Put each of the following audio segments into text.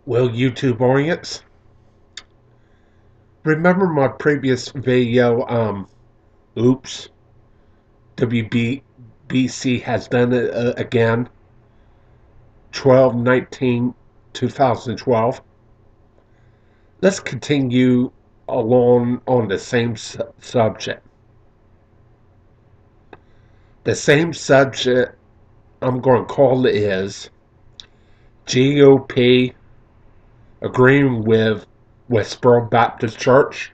Well, YouTube audience, remember my previous video, oops, WBC has done it again, 12/19/2012. Let's continue along on the same subject. The same subject I'm going to call it is GOP agreeing with Westboro Baptist Church.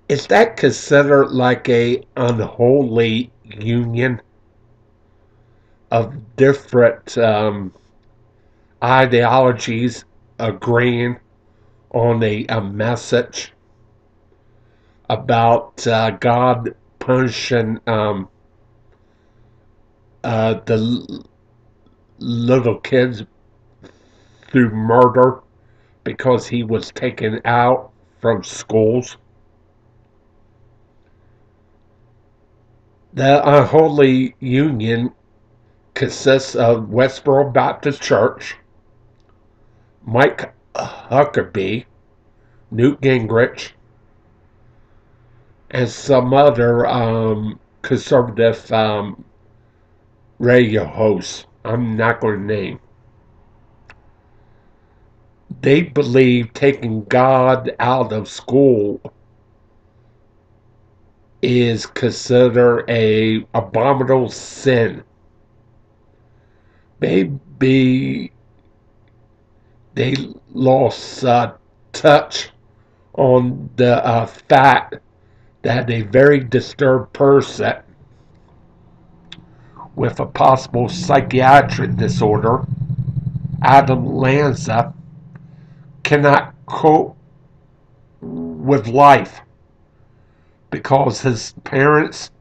Is that considered like a unholy union of different ideologies agreeing on a message about God punishing the little kids through murder because he was taken out from schools? The unholy union consists of Westboro Baptist Church, Mike Huckeebee Newt Gingrich, and some other conservative radio hosts I'm not going to name. They believe taking God out of school is considered a abominable sin. Maybe they lost touch on the fact that a very disturbed person with a possible psychiatric disorder, Adam Lanza, cannot cope with life because his parents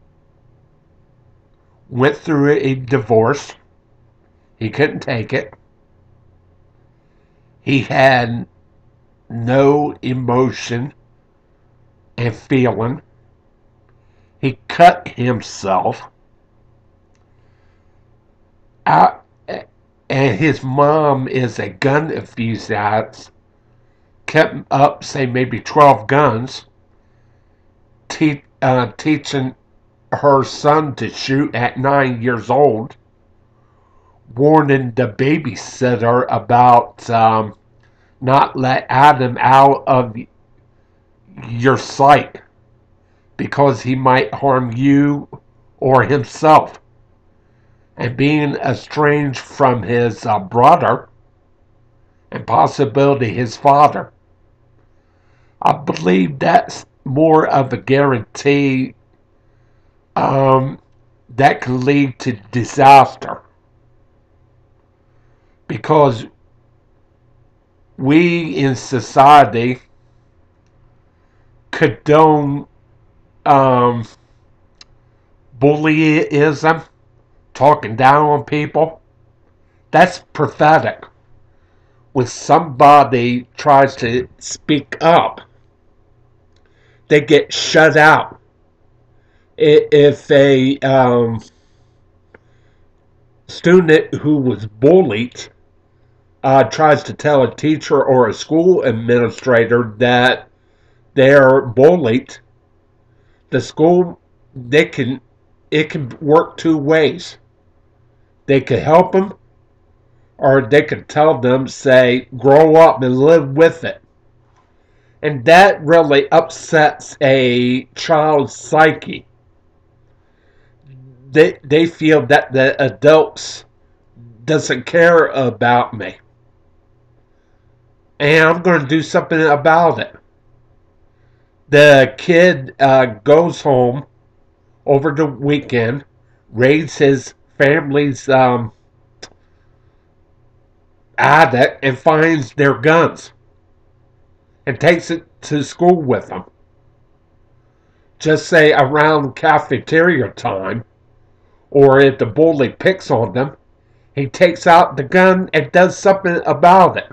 went through a divorce. He couldn't take it. He had no emotion and feeling. He cut himself out, and his mom is a gun enthusiast, kept up, say, maybe 12 guns, teaching her son to shoot at 9 years old, warning the babysitter about not let Adam out of your sight because he might harm you or himself. And being estranged from his brother and possibly his father, I believe that's more of a guarantee that can lead to disaster, because we in society condone bullyism, talking down on people. That's pathetic. When somebody tries to speak up, they get shut out. If a student who was bullied tries to tell a teacher or a school administrator that they're bullied, the school, it can work two ways. They could help them, or they could tell them, say, grow up and live with it. And that really upsets a child's psyche. They feel that the adults doesn't care about me, and I'm going to do something about it. The kid goes home over the weekend, raids his family's attic, and finds their guns and takes it to school with him. Just say around cafeteria time, or if the bully picks on them, he takes out the gun and does something about it.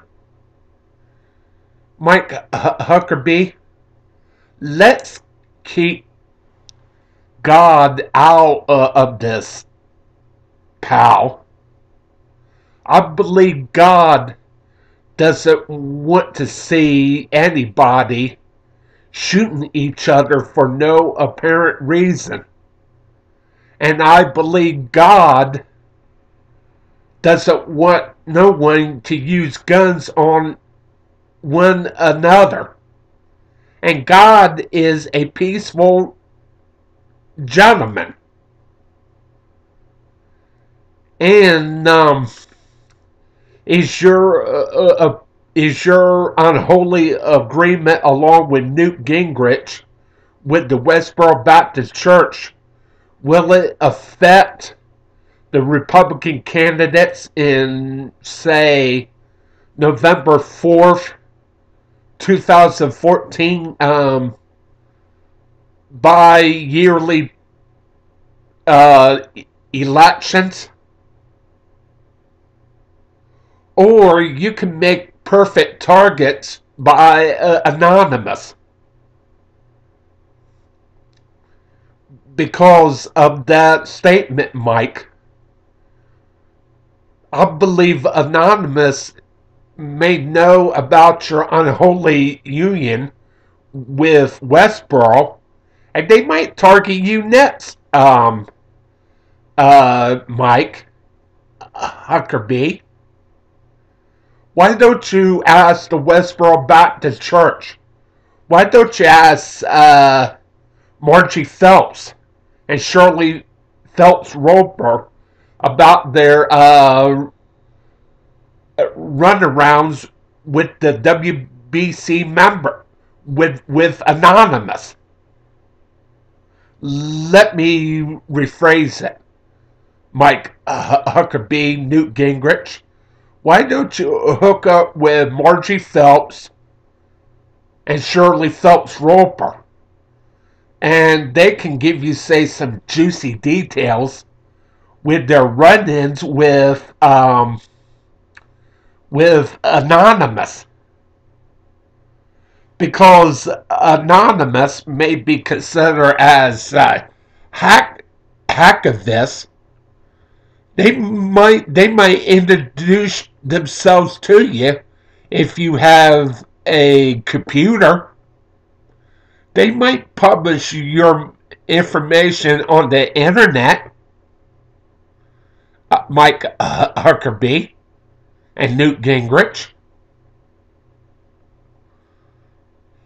Mike Huckeebee, let's keep God out of this, pal. I believe God doesn't want to see anybody shooting each other for no apparent reason. And I believe God doesn't want no one to use guns on one another. And God is a peaceful gentleman. And is your unholy agreement along with Newt Gingrich with the Westboro Baptist Church, will it affect the Republican candidates in, say, November 4th, 2014 bi-yearly elections? Or you can make perfect targets by anonymous. Because of that statement, Mike, I believe anonymous may know about your unholy union with Westboro, and they might target you next, Mike Huckeebee. Why don't you ask the Westboro Baptist Church? Why don't you ask Margie Phelps and Shirley Phelps Roper about their runarounds with the WBC member, with Anonymous? Let me rephrase it. Mike Huckeebee Newt Gingrich. Why don't you hook up with Margie Phelps and Shirley Phelps Roper, and they can give you, say, some juicy details with their run-ins with Anonymous, because Anonymous may be considered as hacktivists. They might introduce themselves to you if you have a computer. They might publish your information on the internet, Mike Huckeebee and Newt Gingrich.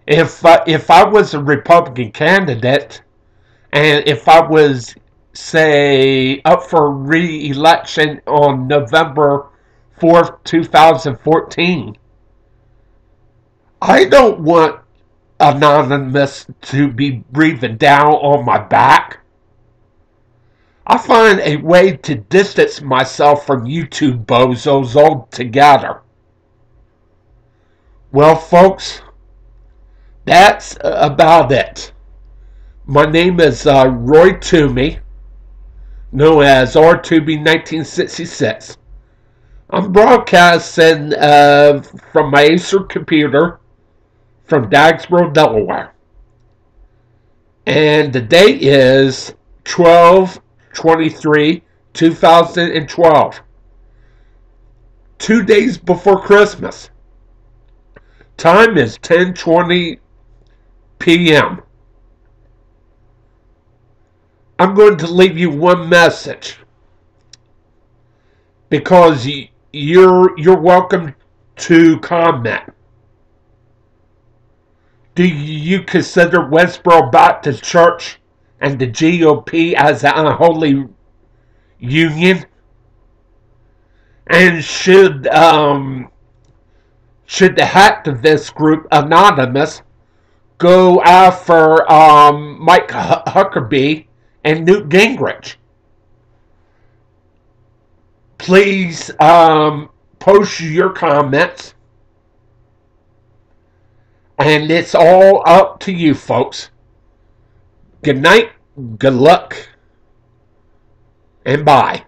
If I was a Republican candidate, and if I was, say, up for re-election on November 4th, 2014, I don't want Anonymous to be breathing down on my back. I find a way to distance myself from YouTube bozos altogether. Well, folks, that's about it. My name is Roy Toomey, known as R2B 1966. I'm broadcasting from my Acer computer from Dagsboro, Delaware. And the date is 12/23/2012. 2 days before Christmas. Time is 10:20 p.m. I'm going to leave you one message, because you're welcome to comment. Do you consider Westboro Baptist Church and the GOP as an unholy union? And should the hacktivist group Anonymous go after Mike Huckeebee and Newt Gingrich? Please post your comments. And it's all up to you, folks. Good night, good luck, and bye.